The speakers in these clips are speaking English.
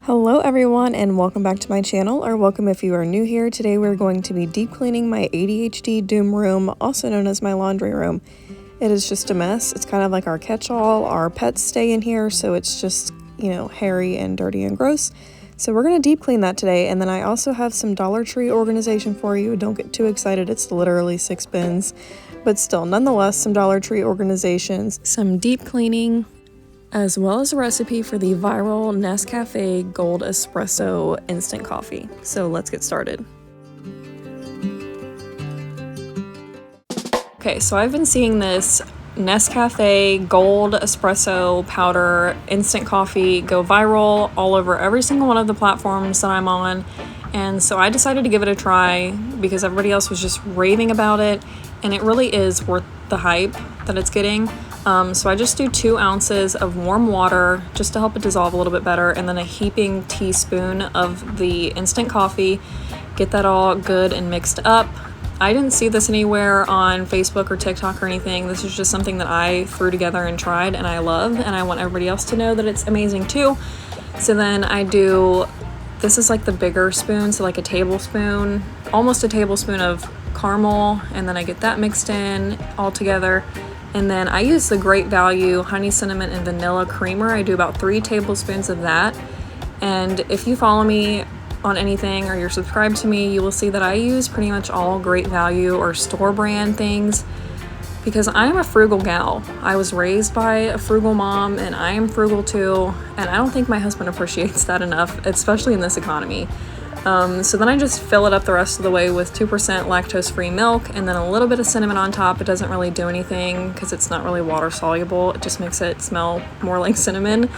Hello everyone and welcome back to my channel, or welcome if you are new here. Today we're going to be deep cleaning my ADHD doom room, also known as my laundry room. It is just a mess. It's kind of like our catch-all. Our pets stay in here, so it's just, hairy and dirty and gross. So we're going to deep clean that today, and then I also have some Dollar Tree organization for you. Don't get too excited, it's literally 6 bins, but still, nonetheless, some Dollar Tree organizations, some deep cleaning, as well as a recipe for the viral Nescafé Gold Espresso instant coffee. So let's get started. Okay, so I've been seeing this Nescafé Gold Espresso powder instant coffee go viral all over every single one of the platforms that I'm on. And so I decided to give it a try because everybody else was just raving about it, and it really is worth the hype that it's getting. So I just do 2 ounces of warm water just to help it dissolve a little bit better, and then a heaping teaspoon of the instant coffee. Get that all good and mixed up. I didn't see this anywhere on Facebook or TikTok or anything. This is just something that I threw together and tried, and I love, and I want everybody else to know that it's amazing too. So then this is like the bigger spoon, so like a tablespoon, almost a tablespoon of caramel, and then I get that mixed in all together. And then I use the Great Value honey cinnamon and vanilla creamer. I do about 3 tablespoons of that. And if you follow me on anything or you're subscribed to me, you will see that I use pretty much all Great Value or store brand things because I'm a frugal gal. I was raised by a frugal mom, and I am frugal too. And I don't think my husband appreciates that enough, especially in this economy. So then I just fill it up the rest of the way with 2% lactose-free milk and then a little bit of cinnamon on top. It doesn't really do anything because it's not really water soluble. It just makes it smell more like cinnamon.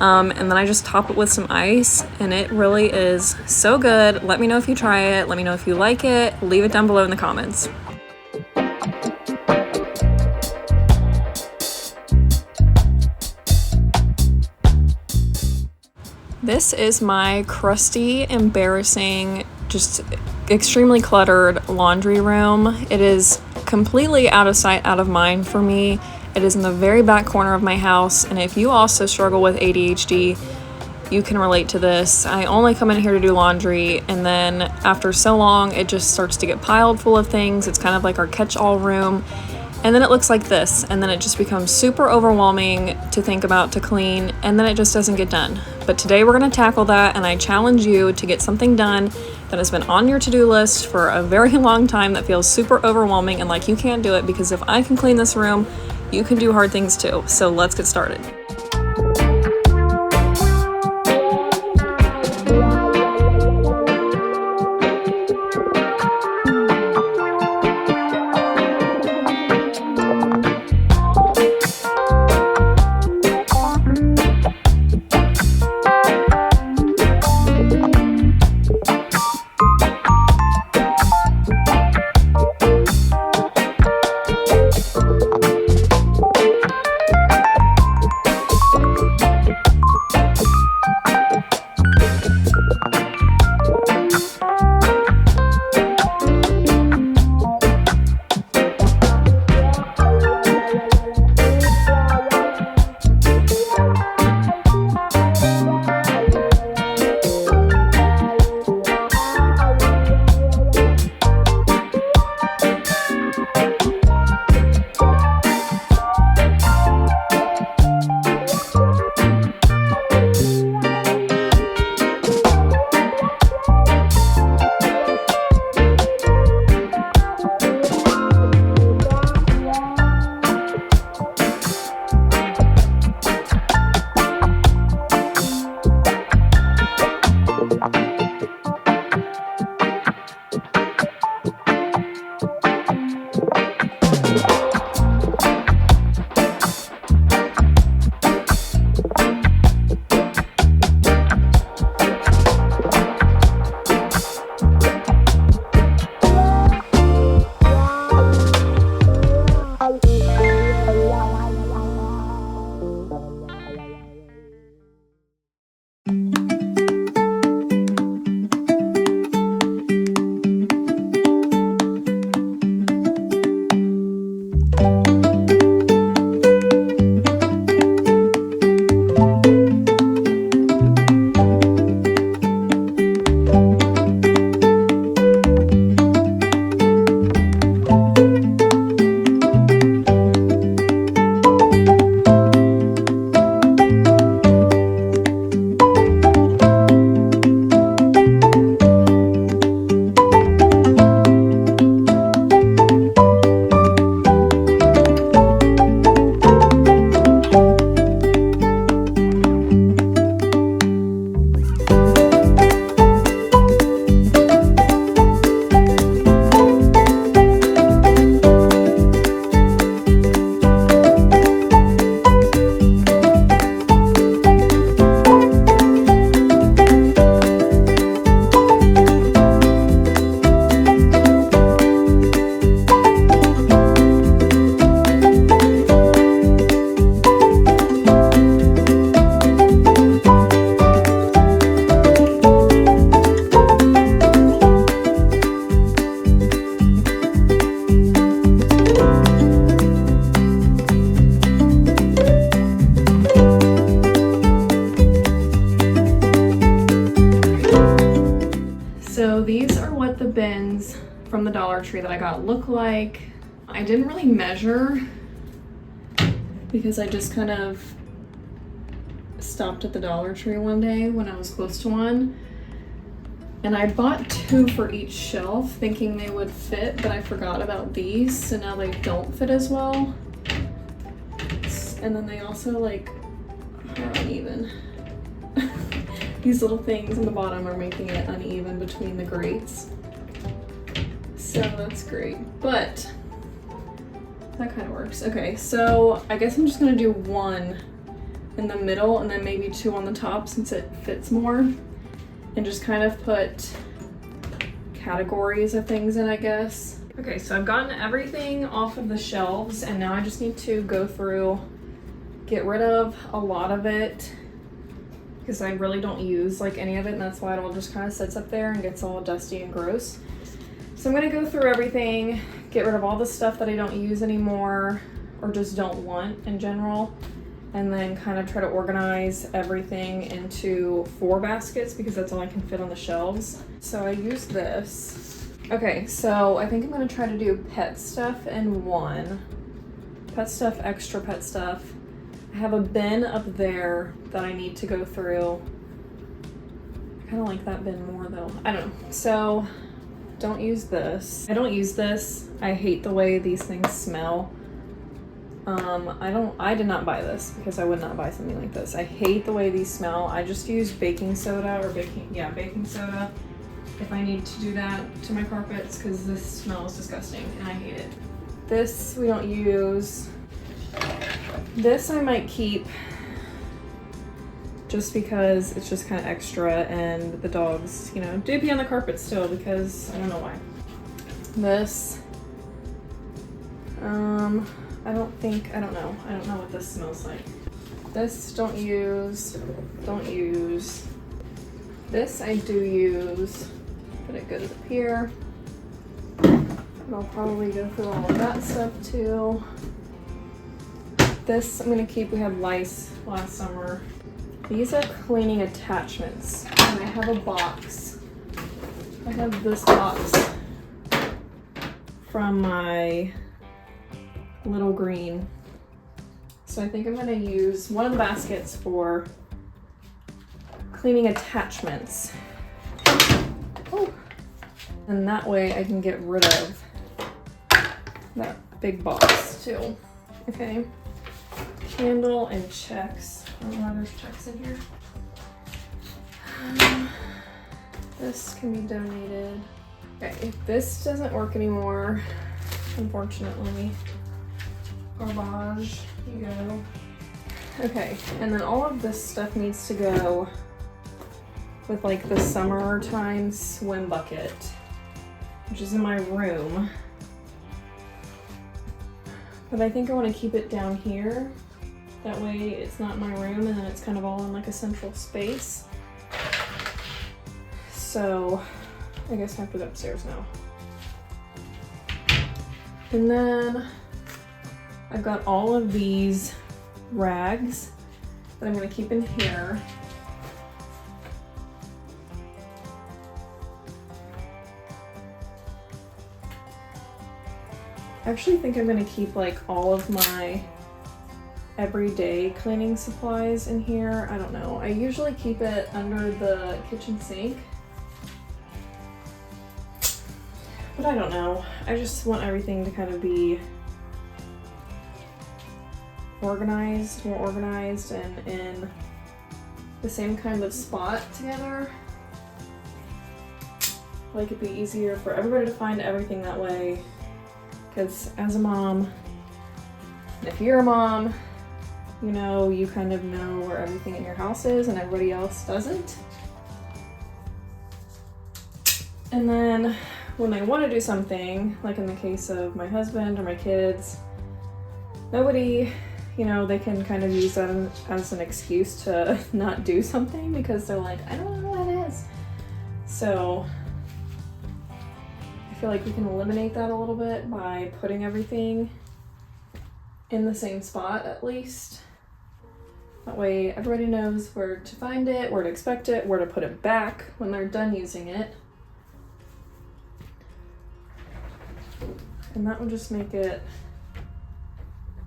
And then I just top it with some ice, and it really is so good. Let me know if you try it. Let me know if you like it. Leave it down below in the comments. This is my crusty, embarrassing, just extremely cluttered laundry room. It is completely out of sight, out of mind for me. It is in the very back corner of my house, and if you also struggle with ADHD, you can relate to this. I only come in here to do laundry, and then after so long, it just starts to get piled full of things. It's kind of like our catch-all room. And then it looks like this, and then it just becomes super overwhelming to think about, to clean, and then it just doesn't get done. But today we're going to tackle that, and I challenge you to get something done that has been on your to-do list for a very long time that feels super overwhelming and like you can't do it, because if I can clean this room, you can do hard things too. So let's get started. things from the Dollar Tree that I got look like. I didn't really measure because I just kind of stopped at the Dollar Tree one day when I was close to one. And I bought 2 for each shelf thinking they would fit, but I forgot about these, so now they don't fit as well. And then they also like are uneven. These little things in the bottom are making it uneven between the grates. So that's great, but that kind of works. Okay, so I guess I'm just gonna do 1 in the middle and then maybe 2 on the top since it fits more, and just kind of put categories of things in, I guess. Okay, so I've gotten everything off of the shelves and now I just need to go through, get rid of a lot of it because I really don't use like any of it, and that's why it all just kind of sits up there and gets all dusty and gross. So I'm gonna go through everything, get rid of all the stuff that I don't use anymore or just don't want in general, and then kind of try to organize everything into 4 baskets because that's all I can fit on the shelves. So I use this. Okay, so I think I'm gonna try to do pet stuff in 1. Pet stuff, extra pet stuff. I have a bin up there that I need to go through. I kind of like that bin more though. I don't know. So don't use this. I don't use this. I hate the way these things smell. I did not buy this because I would not buy something like this. I hate the way these smell. I just use baking soda or baking soda if I need to do that to my carpets because this smells disgusting and I hate it. This we don't use. This I might keep just because it's just kind of extra and the dogs, you know, do be on the carpet still because I don't know why. This, I don't know what this smells like. This don't use. This I do use, but it goes up here. And I'll probably go through all of that stuff too. This I'm gonna keep. We had lice last summer. These are cleaning attachments. And I have a box. I have this box from my Little Green. So I think I'm gonna use one of the baskets for cleaning attachments. Oh. And that way I can get rid of that big box too. Okay. Candle and checks. I don't know why there's checks in here. This can be donated. Okay, if this doesn't work anymore, unfortunately, garbage, you go. Okay, and then all of this stuff needs to go with like the summertime swim bucket, which is in my room. But I think I want to keep it down here. That way it's not in my room and then it's kind of all in like a central space. So I guess I have to go upstairs now. And then I've got all of these rags that I'm going to keep in here. I actually think I'm going to keep like all of my everyday cleaning supplies in here. I don't know. I usually keep it under the kitchen sink. But I don't know. I just want everything to kind of be organized, more organized and in the same kind of spot together. Like it'd be easier for everybody to find everything that way. Because as a mom, if you're a mom, you know, you kind of know where everything in your house is and everybody else doesn't. And then when they want to do something, like in the case of my husband or my kids, nobody, you know, they can kind of use that as an excuse to not do something because they're like, I don't know what it is. So I feel like we can eliminate that a little bit by putting everything in the same spot at least. That way everybody knows where to find it, where to expect it, where to put it back when they're done using it. And that would just make it,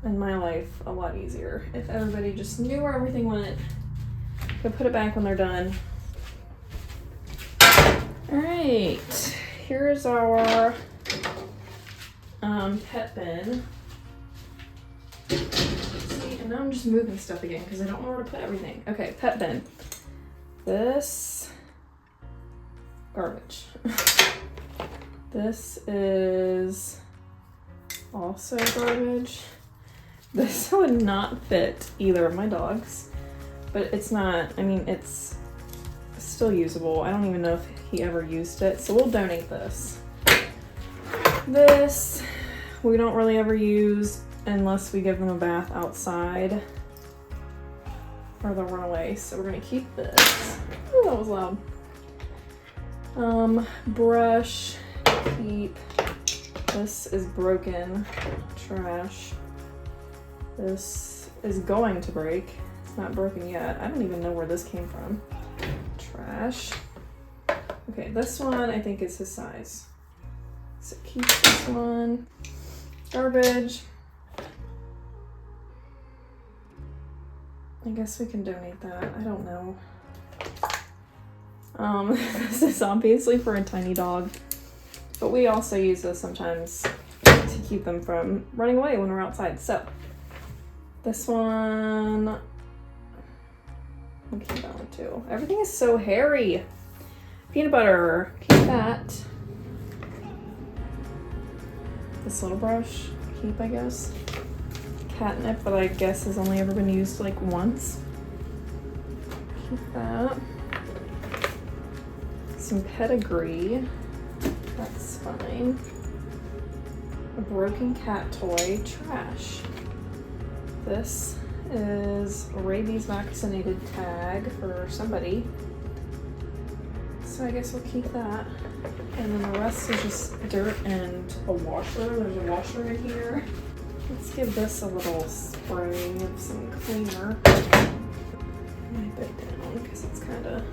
in my life, a lot easier. If everybody just knew where everything went, could put it back when they're done. All right, here's our pet bin. See, and now I'm just moving stuff again because I don't know where to put everything. Okay, pet bin. This, garbage. This is also garbage. This would not fit either of my dogs, but it's not, I mean, it's still usable. I don't even know if he ever used it, so we'll donate this. This, we don't really ever use unless we give them a bath outside or they'll run away, so we're gonna keep this. Ooh, that was loud. Brush, keep. This is broken, trash. This is going to break. It's not broken yet. I don't even know where this came from. Trash. Okay, this one I think is his size. So keep this one. Garbage. I guess we can donate that. I don't know. This is obviously for a tiny dog, but we also use this sometimes to keep them from running away when we're outside. So this one, we keep that one too. Everything is so hairy. Peanut butter, keep that. This little brush, keep, I guess. Catnip, but I guess has only ever been used like once. Keep that. Some pedigree, that's fine. A broken cat toy, trash. This is a rabies vaccinated tag for somebody. So I guess we'll keep that. And then the rest is just dirt and a washer. There's a washer in here. Let's give this a little spray of some cleaner. Wipe it down because it's kind of...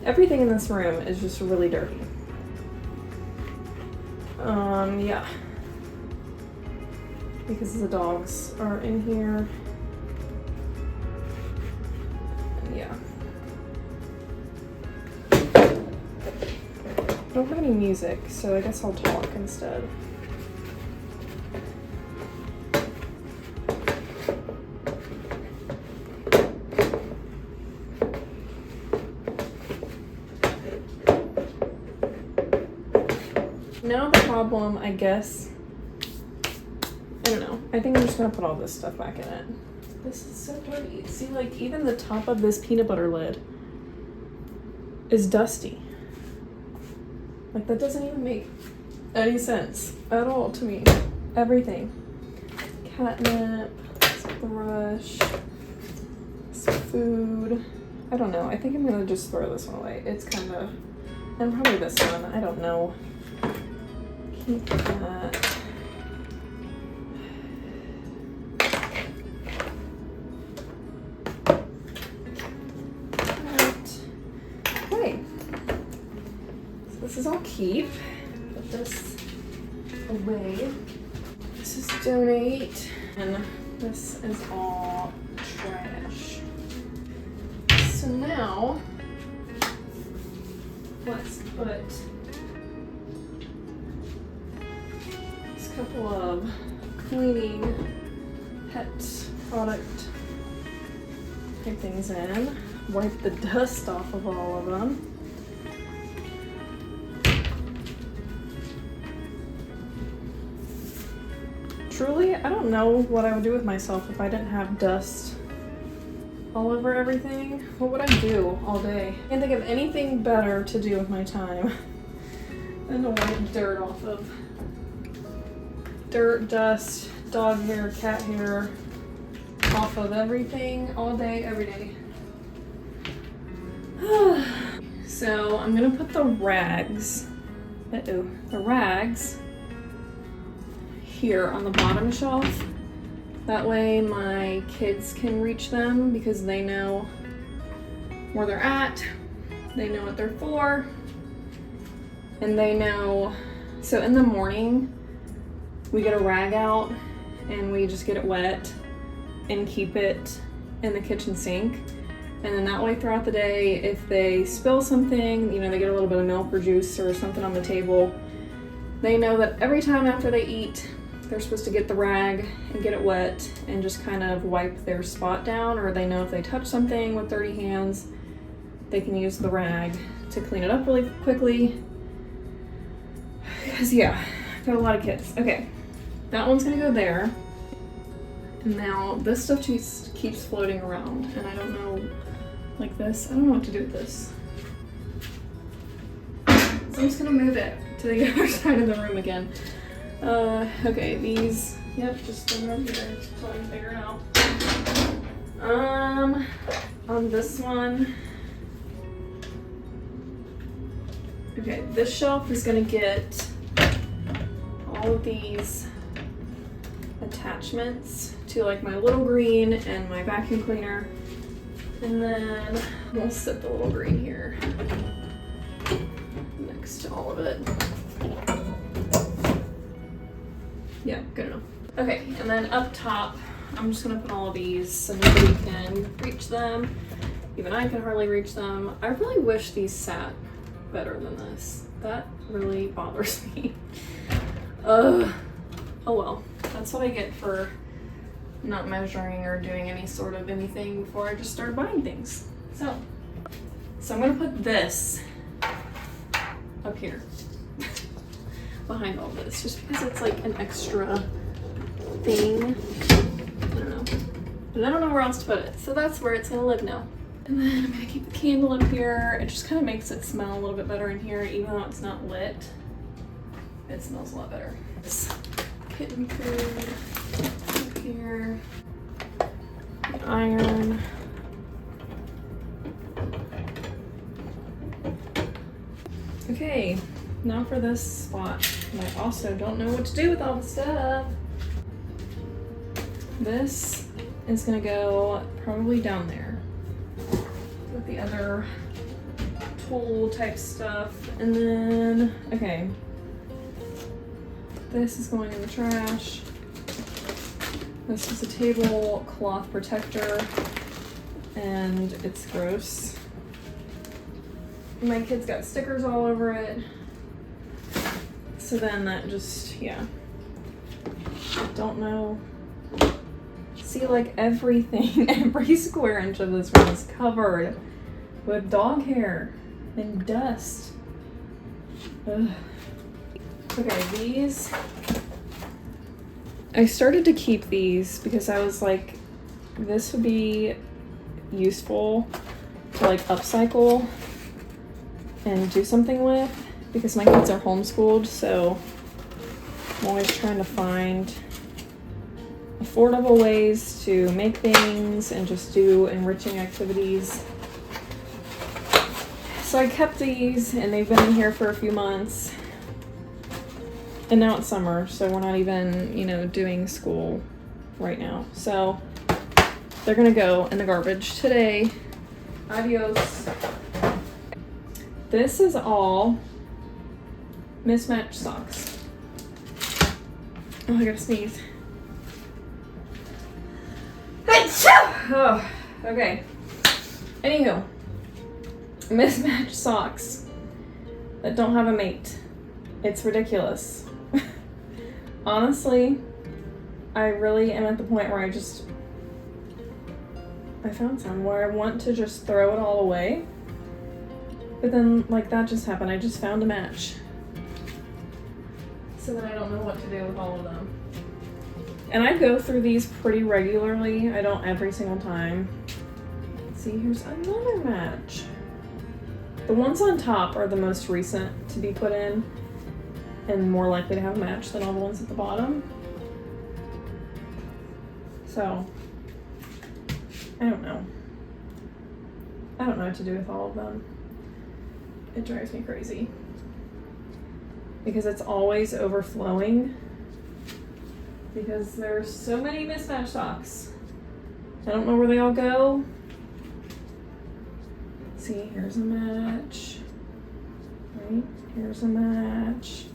Everything in this room is just really dirty. Yeah. Because the dogs are in here. Yeah. I don't have any music, so I guess I'll talk instead. Now the problem, I guess, I don't know. I think I'm just gonna put all this stuff back in it. This is so dirty. See, like, even the top of this peanut butter lid is dusty. Like, that doesn't even make any sense at all to me. Everything. Catnip, some brush, some food. I don't know. I think I'm gonna just throw this one away. It's kind of, and probably this one. I don't know. Keep that. Okay. So this is all keep. Put this away. This is donate. And this is all trash. So now, let's put couple of cleaning pet product type things in. Wipe the dust off of all of them. Truly, I don't know what I would do with myself if I didn't have dust all over everything. What would I do all day? I can't think of anything better to do with my time than to wipe dirt off of. Dirt, dust, dog hair, cat hair, off of everything, all day, every day. So I'm gonna put the rags, the rags here on the bottom shelf. That way my kids can reach them because they know where they're at, they know what they're for, and they know, so in the morning, we get a rag out and we just get it wet and keep it in the kitchen sink. And then that way throughout the day, if they spill something, you know, they get a little bit of milk or juice or something on the table, they know that every time after they eat, they're supposed to get the rag and get it wet and just kind of wipe their spot down, or they know if they touch something with dirty hands, they can use the rag to clean it up really quickly. Because yeah, I've got a lot of kids. Okay, that one's gonna go there. And now this stuff just keeps floating around and I don't know, like this, I don't know what to do with this. So I'm just gonna move it to the other side of the room again. Okay, these, yep, just put them over here so I can figure it out. On this one, okay, this shelf is gonna get all of these attachments to like my little green and my vacuum cleaner. And then we'll sit the little green here next to all of it. Yeah, good enough. Okay, and then up top, I'm just gonna put all of these so nobody can reach them. Even I can hardly reach them. I really wish these sat better than this. That really bothers me. Oh well, that's what I get for not measuring or doing any sort of anything before I just started buying things. So I'm gonna put this up here behind all this, just because it's like an extra thing. I don't know, but I don't know where else to put it, so that's where it's gonna live now. And then I'm gonna keep the candle up here. It just kind of makes it smell a little bit better in here, even though it's not lit. It smells a lot better. It's kitten food up here. The iron. Okay, now for this spot. And I also don't know what to do with all the stuff. This is gonna go probably down there with the other tool type stuff. And then, okay, this is going in the trash. This is a tablecloth protector and it's gross. My kids got stickers all over it. So then that just, yeah. I don't know. See, like everything, every square inch of this room is covered with dog hair and dust. Ugh. Okay, these, I started to keep these because I was like, this would be useful to like upcycle and do something with, because my kids are homeschooled, so I'm always trying to find affordable ways to make things and just do enriching activities. So I kept these and they've been in here for a few months. And now it's summer, so we're not even, you know, doing school right now. So they're gonna go in the garbage today. Adios. This is all mismatched socks. Oh, I gotta sneeze. Oh, okay. Anywho, mismatched socks that don't have a mate. It's ridiculous. Honestly, I really am at the point where I found some where I want to just throw it all away. But then, like, that just happened. I just found a match. So then I don't know what to do with all of them. And I go through these pretty regularly. I don't every single time. See, here's another match. The ones on top are the most recent to be put in and more likely to have a match than all the ones at the bottom. So, I don't know. I don't know what to do with all of them. It drives me crazy. Because it's always overflowing. Because there's so many mismatched socks. I don't know where they all go. See, here's a match. Right? Here's a match.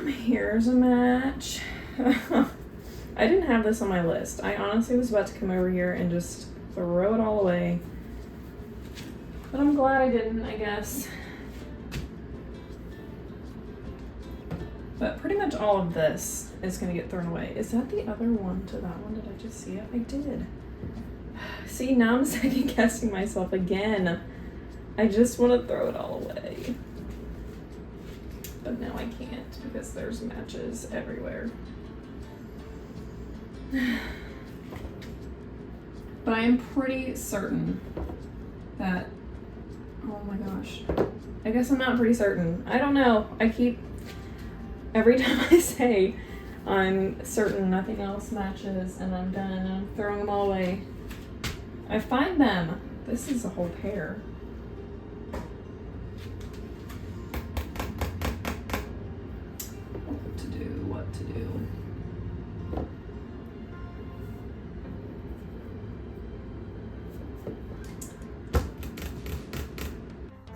Here's a match. I didn't have this on my list. I honestly was about to come over here and just throw it all away. But I'm glad I didn't, I guess. But pretty much all of this is gonna get thrown away. Is that the other one to that one? Did I just see it? I did. See, now I'm second guessing myself again. I just want to throw it all away. But now I can't because there's matches everywhere. But I am pretty certain that, oh my gosh. I guess I'm not pretty certain. I don't know. Every time I say I'm certain nothing else matches and I'm done and I'm throwing them all away, I find them. This is a whole pair. What to do.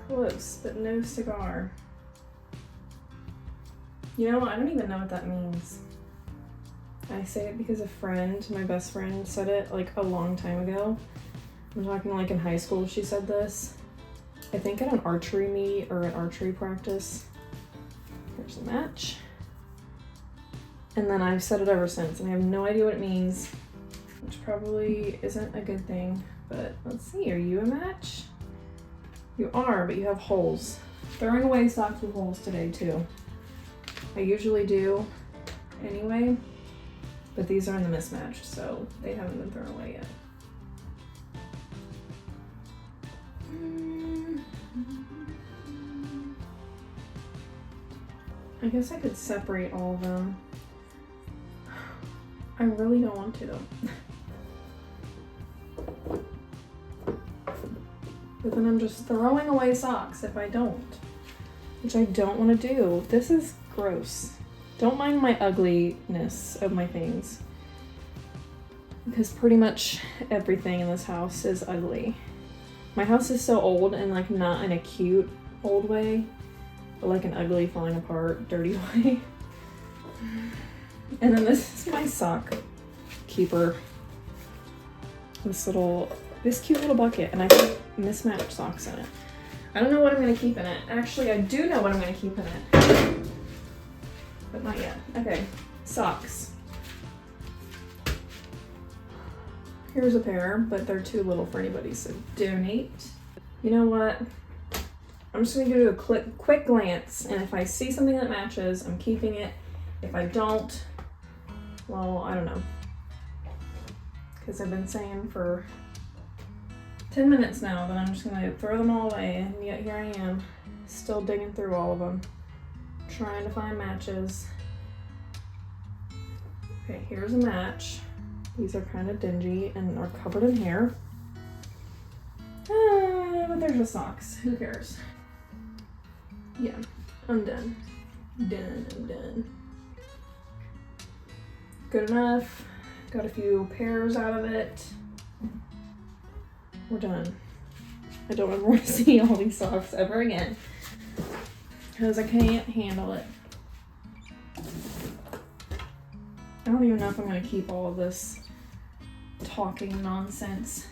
Close, but no cigar. You know, I don't even know what that means. I say it because a friend, my best friend, said it like a long time ago. I'm talking like in high school she said this. I think at an archery meet or an archery practice. Here's a match. And then I've said it ever since and I have no idea what it means, which probably isn't a good thing, but let's see, are you a match? You are, but you have holes. Throwing away socks with holes today too. I usually do anyway, but these are in the mismatched, so they haven't been thrown away yet. I guess I could separate all of them. I really don't want to though. But then I'm just throwing away socks if I don't, which I don't want to do. This is gross. Don't mind my ugliness of my things, because pretty much everything in this house is ugly. My house is so old and like not in a cute old way, but like an ugly, falling apart, dirty way. And then this is my sock keeper. This cute little bucket, and I put mismatched socks in it. I don't know what I'm gonna keep in it. Actually, I do know what I'm gonna keep in it, but not yet. Okay, socks. Here's a pair, but they're too little for anybody, so donate. You know what? I'm just gonna do a quick glance, and if I see something that matches, I'm keeping it. If I don't, well, I don't know. Because I've been saying for 10 minutes now that I'm just gonna throw them all away, and yet here I am, still digging through all of them, trying to find matches. Okay, here's a match. These are kind of dingy and are covered in hair. But there's the socks. Who cares? Yeah, I'm done. I'm done. Good enough. Got a few pairs out of it. We're done. I don't ever want to see all these socks ever again, because I can't handle it. I don't even know if I'm going to keep all of this talking nonsense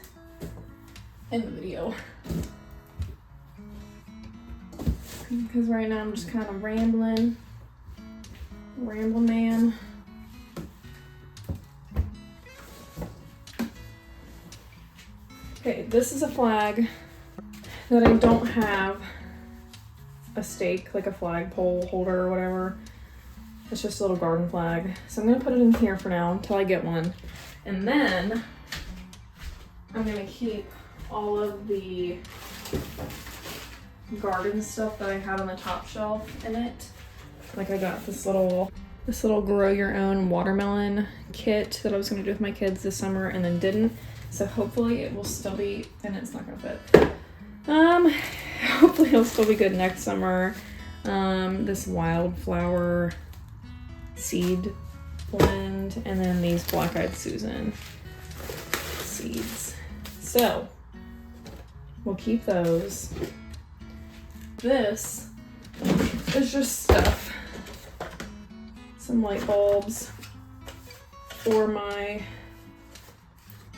in the video, because right now I'm just kind of rambling man. Okay, this is a flag that I don't have a stake, like a flagpole holder or whatever. It's just a little garden flag. So I'm gonna put it in here for now until I get one. And then I'm gonna keep all of the garden stuff that I had on the top shelf in it. Like I got this little grow your own watermelon kit that I was gonna do with my kids this summer and then didn't. So hopefully it will still be, and it's not gonna fit. Hopefully it'll still be good next summer. This wildflower seed blend, and then these black-eyed Susan seeds. So we'll keep those. This is just stuff some light bulbs for my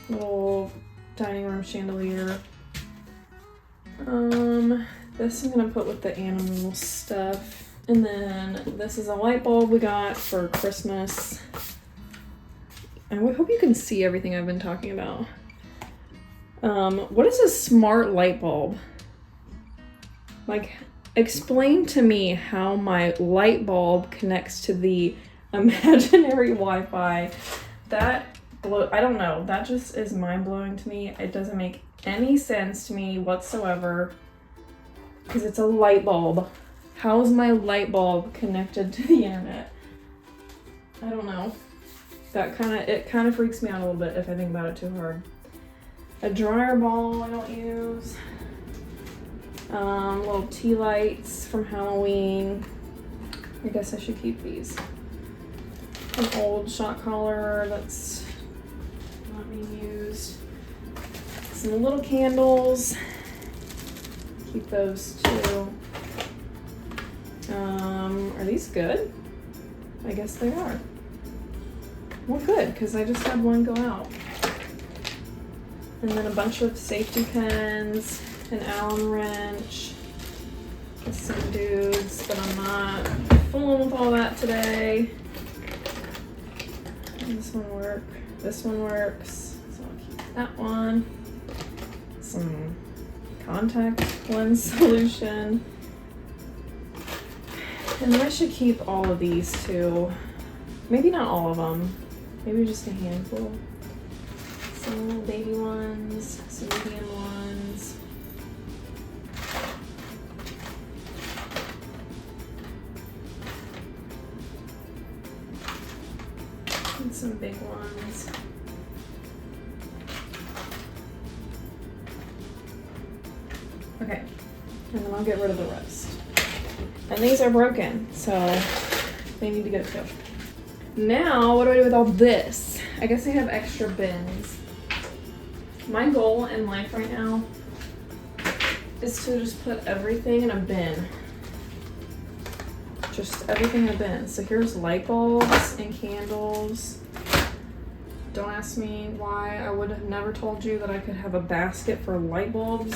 little dining room chandelier. This I'm gonna put with the animal stuff. And then this is a light bulb we got for Christmas. And I hope you can see everything I've been talking about. What is a smart light bulb? Like, explain to me how my light bulb connects to the imaginary Wi-Fi. I don't know, that just is mind-blowing to me. It doesn't make any sense to me whatsoever, because it's a light bulb. How is my light bulb connected to the internet? I don't know. It kind of freaks me out a little bit if I think about it too hard. A dryer ball I don't use. Little tea lights from Halloween. I guess I should keep these. An old shot collar that's not being used. Some little candles. Keep those too. Are these good? I guess they are. Well, good, because I just had one go out. And then a bunch of safety pins, an Allen wrench, with some dudes, but I'm not fooling with all that today. This one works. This one works, so I'll keep that one. Some contact lens solution. And then I should keep all of these too. Maybe not all of them. Maybe just a handful. Some little baby ones, some medium ones. And some big ones. Okay, and then I'll get rid of the rest. And these are broken, so they need to go too. Now, what do I do with all this? I guess I have extra bins. My goal in life right now is to just put everything in a bin. Just everything in a bin. So here's light bulbs and candles. Don't ask me why. I would have never told you that I could have a basket for light bulbs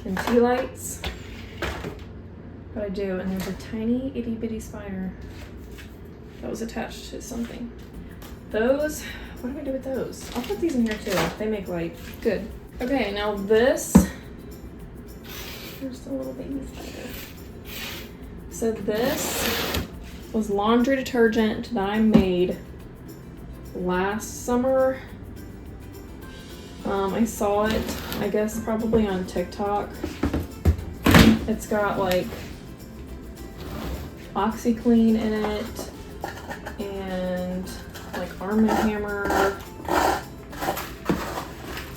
and tea lights. But I do, and there's a tiny itty bitty spider that was attached to something. Those, what do I do with those? I'll put these in here too. They make light. Good. Okay, now this, here's the little baby spider. So this was laundry detergent that I made last summer. I saw it, I guess, probably on TikTok. It's got like OxyClean in it and like Arm & Hammer,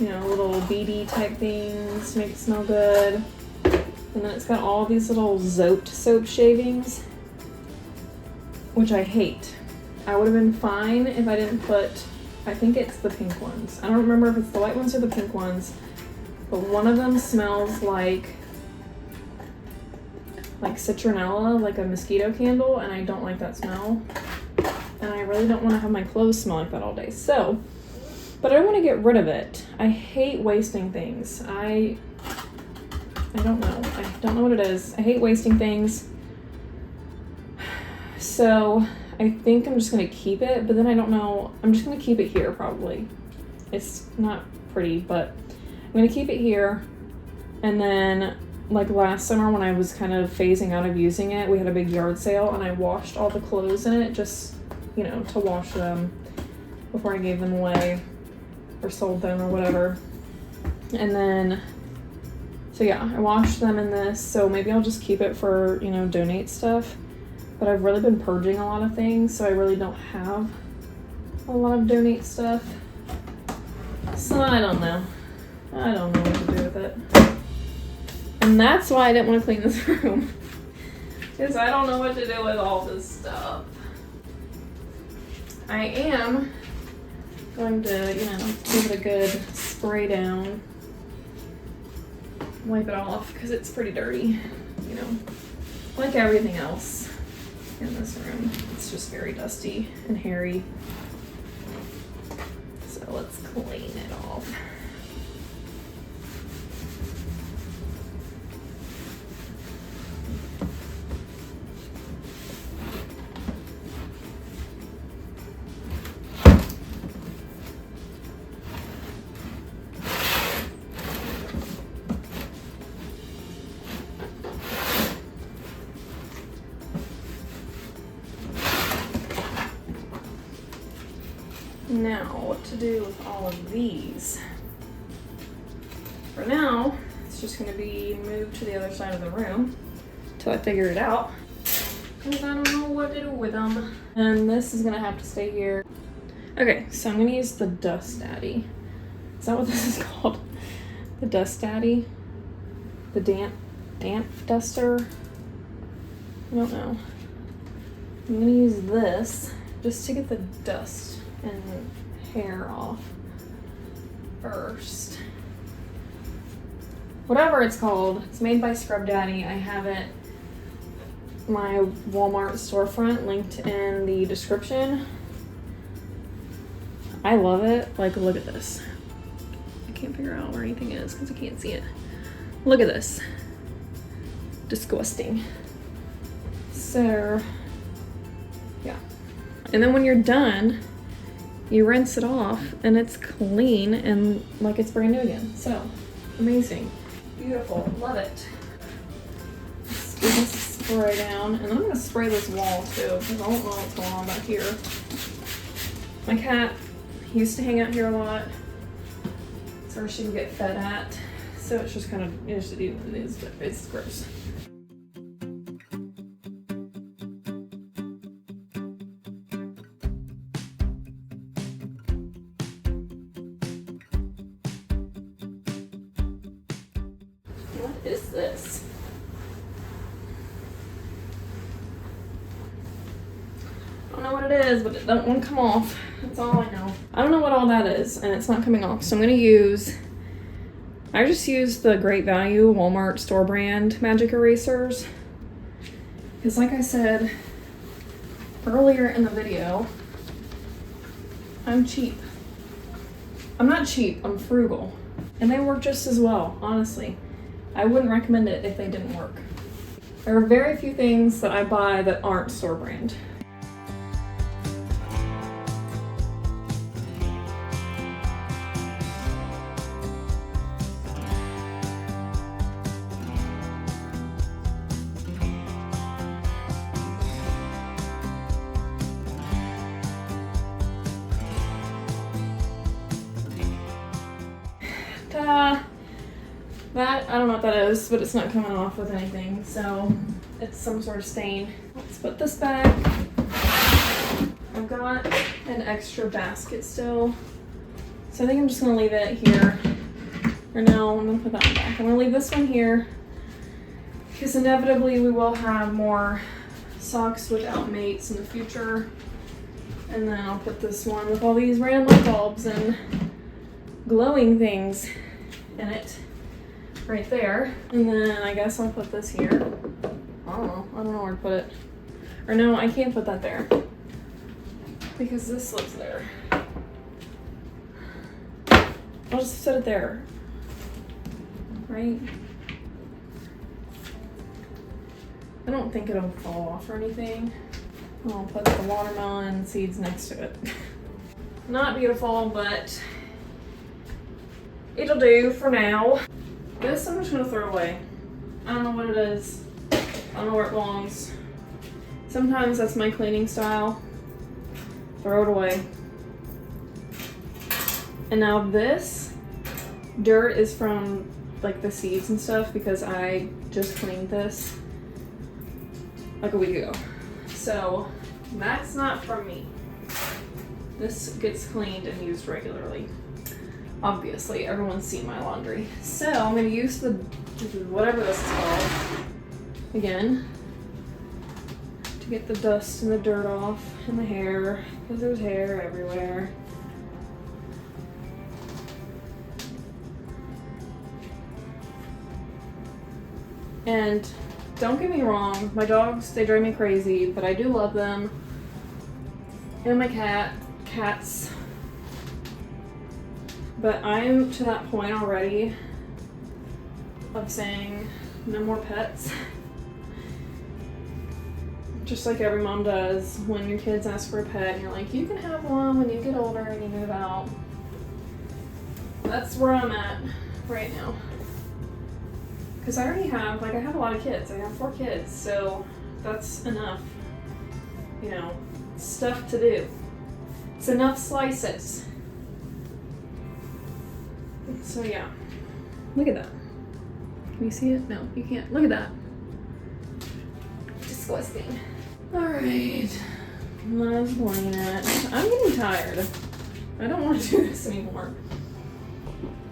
you know, little BD type things to make it smell good. And then it's got all these little Zote soap shavings, which I hate. I would have been fine if I didn't put, I think it's the pink ones. I don't remember if it's the white ones or the pink ones, but one of them smells like citronella, like a mosquito candle, and I don't like that smell. And I really don't want to have my clothes smell like that all day. So, but I don't want to get rid of it. I hate wasting things. I don't know. I don't know what it is. I hate wasting things. So I think I'm just going to keep it, but then I don't know. I'm just going to keep it here probably. It's not pretty, but I'm going to keep it here. And then like last summer when I was kind of phasing out of using it, we had a big yard sale and I washed all the clothes in it just, you know, to wash them before I gave them away or sold them or whatever. And then, so yeah, I washed them in this, so maybe I'll just keep it for, you know, donate stuff. But I've really been purging a lot of things, so I really don't have a lot of donate stuff. So I don't know. I don't know what to do with it. And that's why I didn't want to clean this room. Because I don't know what to do with all this stuff. I am going to, you know, give it a good spray down. Wipe it off because it's pretty dirty, you know, like everything else. in this room. It's just very dusty and hairy. So let's clean it off. Now, what to do with all of these? For now, it's just going to be moved to the other side of the room till I figure it out, because I don't know what to do with them. And this is going to have to stay here. Okay, so I'm going to use the Dust Daddy. Is that what this is called? The Dust Daddy? The damp duster? I don't know. I'm going to use this just to get the dust and hair off first. Whatever it's called, it's made by Scrub Daddy. I have it, my Walmart storefront, linked in the description. I love it. Like, look at this. I can't figure out where anything is because I can't see it. Look at this. Disgusting. So, yeah. And then when you're done, you rinse it off and it's clean and like it's brand new again. So amazing, beautiful, love it. Let's do this spray down, and I'm gonna spray this wall too because I don't know what's going on back here. My cat used to hang out here a lot. It's where she would get fed at. So it's just kind of, it is, but it's gross. What is this? I don't know what it is, but it don't want to come off. That's all I know. I don't know what all that is, and it's not coming off. So I'm going to use, I just use the Great Value Walmart store brand magic erasers. Because like I said earlier in the video, I'm cheap. I'm not cheap, I'm frugal. And they work just as well, honestly. I wouldn't recommend it if they didn't work. There are very few things that I buy that aren't store brand. That, I don't know what that is, but it's not coming off with anything, so it's some sort of stain. Let's put this back. I've got an extra basket still, so I think I'm just gonna leave it here. Or no, I'm gonna put that one back. I'm gonna leave this one here, because inevitably we will have more socks without mates in the future. And then I'll put this one with all these random light bulbs and glowing things in it right there. And then I guess I'll put this here. I don't know where to put it. Or no, I can't put that there because this lives there. I'll just set it there, right? I don't think it'll fall off or anything. I'll put the watermelon seeds next to it. Not beautiful, but it'll do for now. This I'm just gonna throw away. I don't know what it is. I don't know where it belongs. Sometimes that's my cleaning style. Throw it away. And now this dirt is from like the seeds and stuff because I just cleaned this like a week ago. So that's not from me. This gets cleaned and used regularly. Obviously, everyone's seen my laundry. So I'm gonna use the, whatever this is called, again, to get the dust and the dirt off and the hair, because there's hair everywhere. And Don't get me wrong, my dogs, they drive me crazy, but I do love them. And my cats. But I'm to that point already of saying no more pets. Just like every mom does when your kids ask for a pet and you're like, you can have one when you get older and you move out. That's where I'm at right now. Because I already have, I have a lot of kids. I have 4 kids, so that's enough, stuff to do. It's enough slices. So yeah, look at that. Can you see it? No, you can't. Look at that. Disgusting. All right, let's blame it. I'm getting tired. I don't want to do this anymore.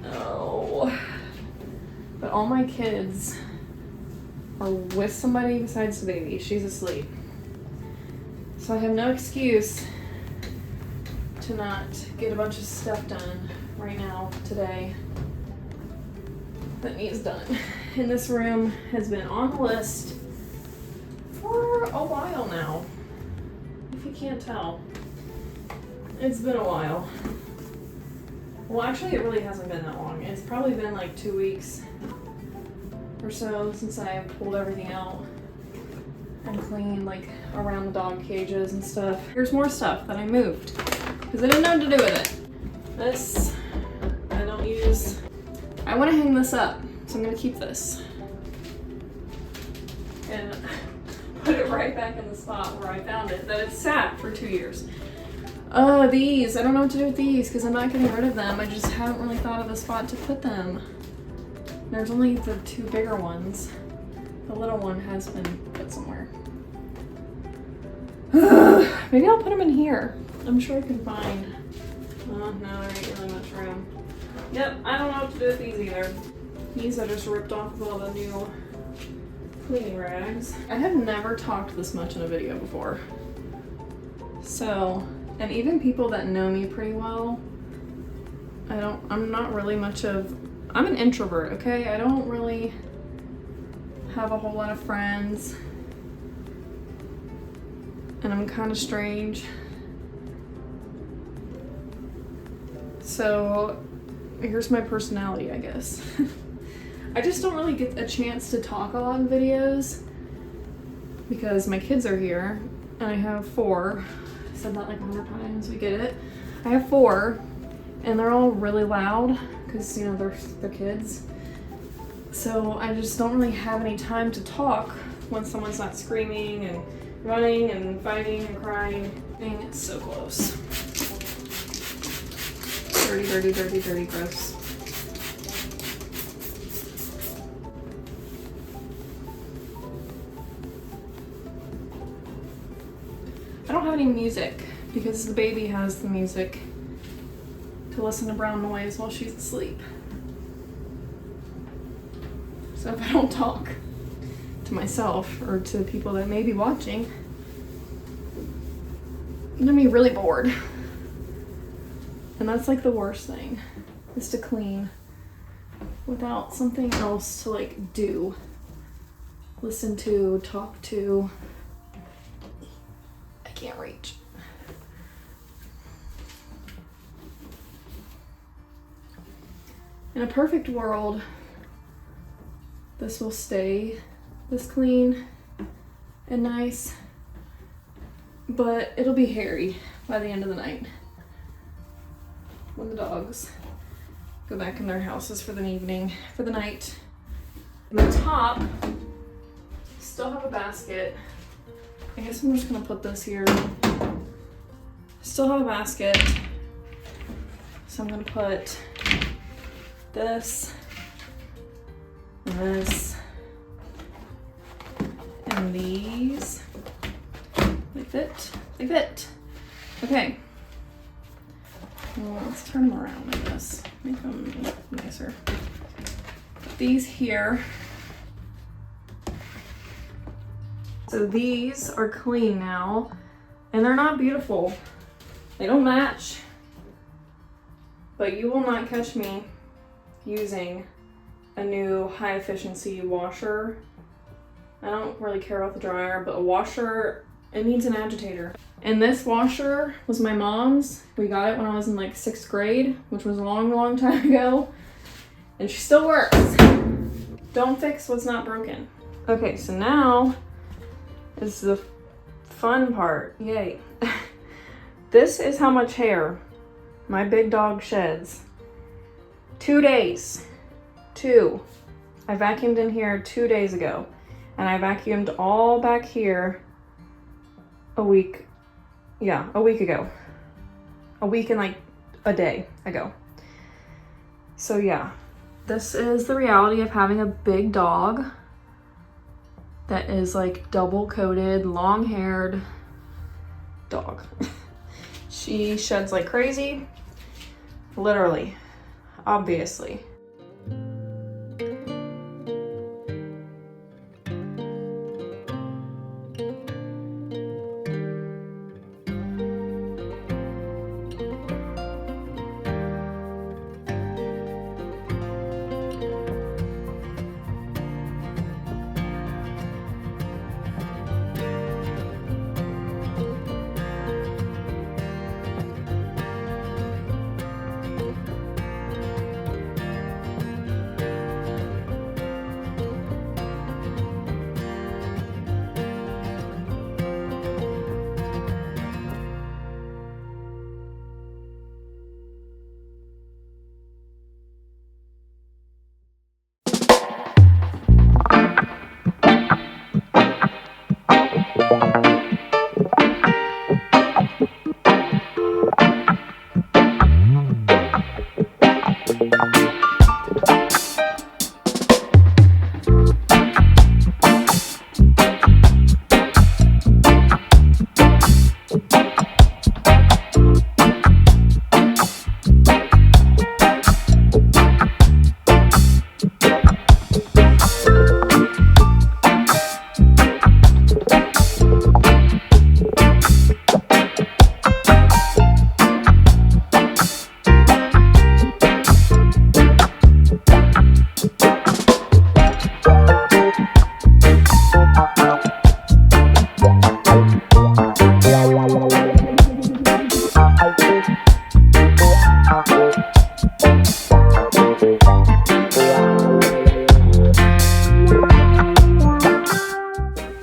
Oh. But all my kids are with somebody besides the baby. She's asleep. So I have no excuse to not get a bunch of stuff done right now, today, that needs done. And this room has been on the list for a while now, if you can't tell. It's been a while. Well, actually, it really hasn't been that long. It's probably been like 2 weeks or so since I pulled everything out and cleaned around the dog cages and stuff. Here's more stuff that I moved because I didn't know what to do with it. This I don't use. I want to hang this up, so I'm going to keep this and put it right back in the spot where I found it, that it's sat for 2 years. These, I don't know what to do with these because I'm not getting rid of them. I just haven't really thought of a spot to put them. There's only the 2 bigger ones. The little one has been put somewhere. Maybe I'll put them in here. I'm sure I can find. Oh, no, there ain't really much room. Yep, I don't know what to do with these either. These I just ripped off of all the new cleaning rags. I have never talked this much in a video before. So, and even people that know me pretty well, I'm not really much of, I'm an introvert, okay? I don't really have a whole lot of friends. And I'm kind of strange. So, here's my personality, I guess. I just don't really get a chance to talk a lot in videos because my kids are here and I have 4. I said that like 100 times, we get it. I have 4 and they're all really loud because, they're kids. So I just don't really have any time to talk when someone's not screaming and running and fighting and crying. Dang, it's so close. Dirty, dirty, dirty, dirty, gross. I don't have any music because the baby has the music to listen to brown noise while she's asleep. So if I don't talk to myself or to people that may be watching, I'm gonna be really bored. And that's the worst thing, is to clean without something else to do, listen to, talk to. I can't reach. In a perfect world, this will stay this clean and nice, but it'll be hairy by the end of the night when the dogs go back in their houses for the night. And the top, still have a basket. I guess I'm just gonna put this here. Still have a basket, so I'm gonna put this, this, and these. They fit. They fit. Okay. Well, let's turn them around, I guess. Make them nicer. Put these here. So these are clean now, and they're not beautiful. They don't match. But you will not catch me using a new high efficiency washer I don't really care about the dryer, but a washer, it needs an agitator. And this washer was my mom's. We got it when I was in like 6th grade, which was a long time ago. And she still works. Don't fix what's not broken. Okay, so now is the fun part. Yay. This is how much hair my big dog sheds. 2 days. 2. I vacuumed in here 2 days ago. And I vacuumed all back here a week ago. A week and like a day ago. So yeah, this is the reality of having a big dog that is like double coated, long haired dog. She sheds like crazy, literally, obviously.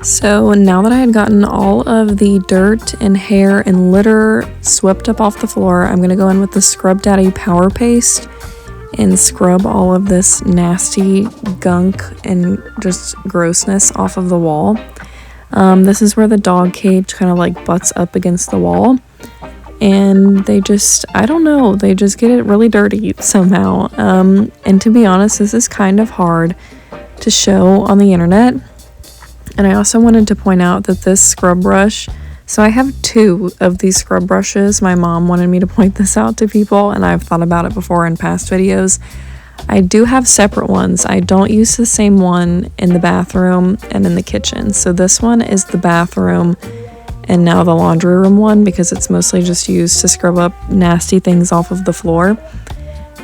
So now that I had gotten all of the dirt and hair and litter swept up off the floor, I'm going to go in with the Scrub Daddy Power Paste and scrub all of this nasty gunk and just grossness off of the wall. This is where the dog cage kind of like butts up against the wall. And they just, I don't know, they just get it really dirty somehow. And to be honest, this is kind of hard to show on the internet. And I also wanted to point out that this scrub brush, so I have 2 of these scrub brushes. My mom wanted me to point this out to people, and I've thought about it before in past videos. I do have separate ones. I don't use the same one in the bathroom and in the kitchen. So this one is the bathroom and now the laundry room one, because it's mostly just used to scrub up nasty things off of the floor.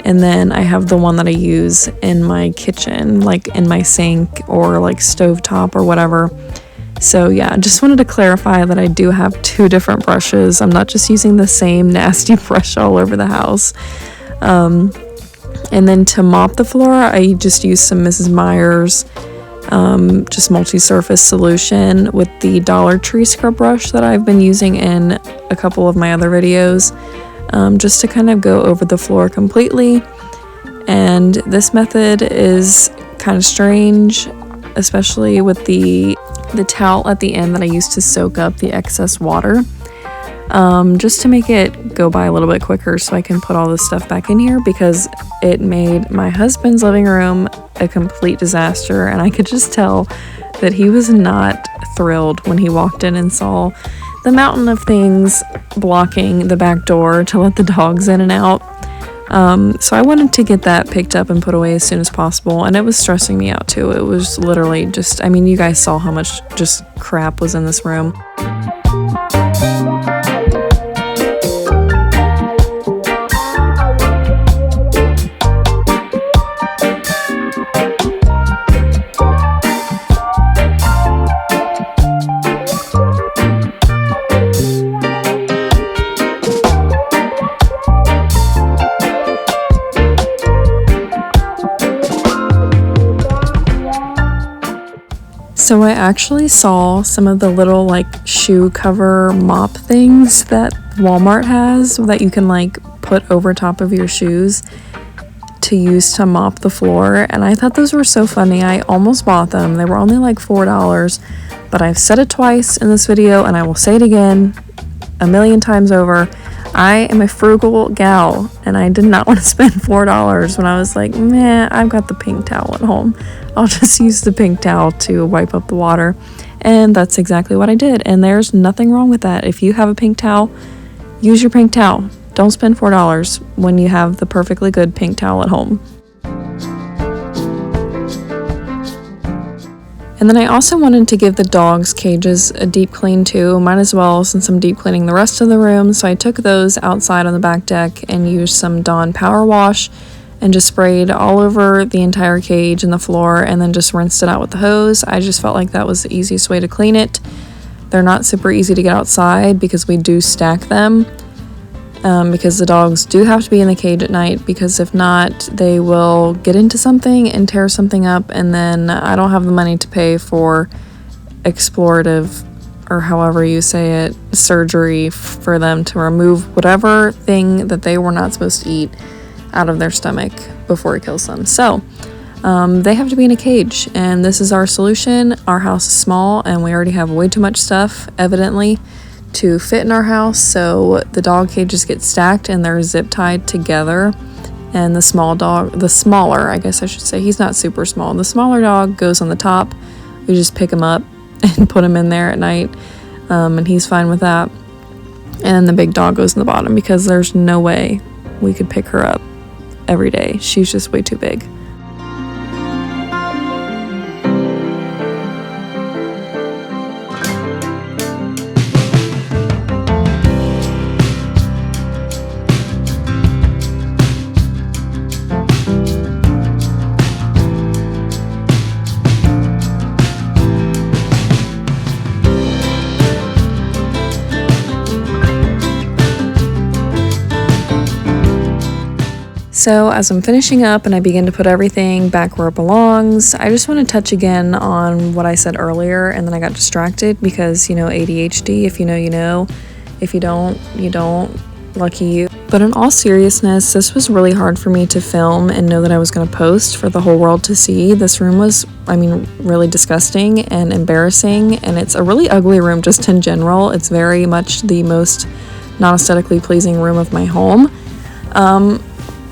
And then I have the one that I use in my kitchen, like in my sink or like stovetop or whatever. So yeah, I just wanted to clarify that I do have 2 different brushes. I'm not just using the same nasty brush all over the house. And then to mop the floor, I just use some Mrs. Meyer's just multi-surface solution with the Dollar Tree scrub brush that I've been using in a couple of my other videos. Just to kind of go over the floor completely. And this method is kind of strange, especially with the towel at the end that I used to soak up the excess water, just to make it go by a little bit quicker so I can put all this stuff back in here, because it made my husband's living room a complete disaster, and I could just tell that he was not thrilled when he walked in and saw the mountain of things blocking the back door to let the dogs in and out. So I wanted to get that picked up and put away as soon as possible, and it was stressing me out too. It was literally just, I mean, you guys saw how much just crap was in this room. So I actually saw some of the little like shoe cover mop things that Walmart has that you can like put over top of your shoes to use to mop the floor, and I thought those were so funny. I almost bought them. They were only like $4, but I've said it twice in this video and I will say it again a million times over. I am a frugal gal and I did not want to spend $4 when I was like, meh, I've got the pink towel at home. I'll just use the pink towel to wipe up the water. And that's exactly what I did. And there's nothing wrong with that. If you have a pink towel, use your pink towel. Don't spend $4 when you have the perfectly good pink towel at home. And then I also wanted to give the dogs' cages a deep clean too. Might as well, since I'm deep cleaning the rest of the room. So I took those outside on the back deck and used some Dawn Power Wash and just sprayed all over the entire cage and the floor and then just rinsed it out with the hose. I just felt like that was the easiest way to clean it. They're not super easy to get outside because we do stack them. Because the dogs do have to be in the cage at night, because if not, they will get into something and tear something up, and then I don't have the money to pay for explorative, or however you say it, surgery for them to remove whatever thing that they were not supposed to eat out of their stomach before it kills them. So they have to be in a cage, and this is our solution. Our house is small and we already have way too much stuff, evidently, to fit in our house, so the dog cages get stacked and they're zip tied together, and the smaller, I guess I should say, he's not super small, the smaller dog goes on the top. We just pick him up and put him in there at night, and he's fine with that, and the big dog goes in the bottom because there's no way we could pick her up every day. She's just way too big. So as I'm finishing up and I begin to put everything back where it belongs, I just want to touch again on what I said earlier, and then I got distracted because, you know, ADHD, if you know, you know. If you don't, you don't. Lucky you. But in all seriousness, this was really hard for me to film and know that I was going to post for the whole world to see. This room was, really disgusting and embarrassing, and it's a really ugly room just in general. It's very much the most non-aesthetically pleasing room of my home.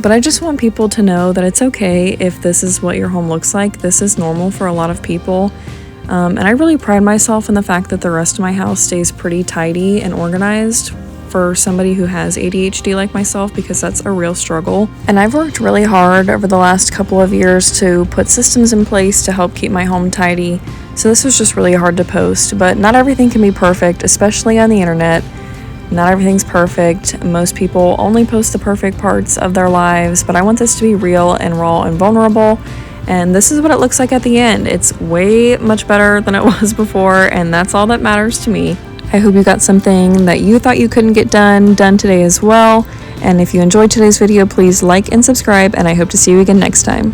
But I just want people to know that it's okay if this is what your home looks like. This is normal for a lot of people. And I really pride myself in the fact that the rest of my house stays pretty tidy and organized for somebody who has ADHD like myself, because that's a real struggle. And I've worked really hard over the last couple of years to put systems in place to help keep my home tidy. So this was just really hard to post, but not everything can be perfect, especially on the internet. Not everything's perfect. Most people only post the perfect parts of their lives, but I want this to be real and raw and vulnerable. And this is what it looks like at the end. It's way much better than it was before, and that's all that matters to me. I hope you got something that you thought you couldn't get done today as well. And if you enjoyed today's video, please like and subscribe, and I hope to see you again next time.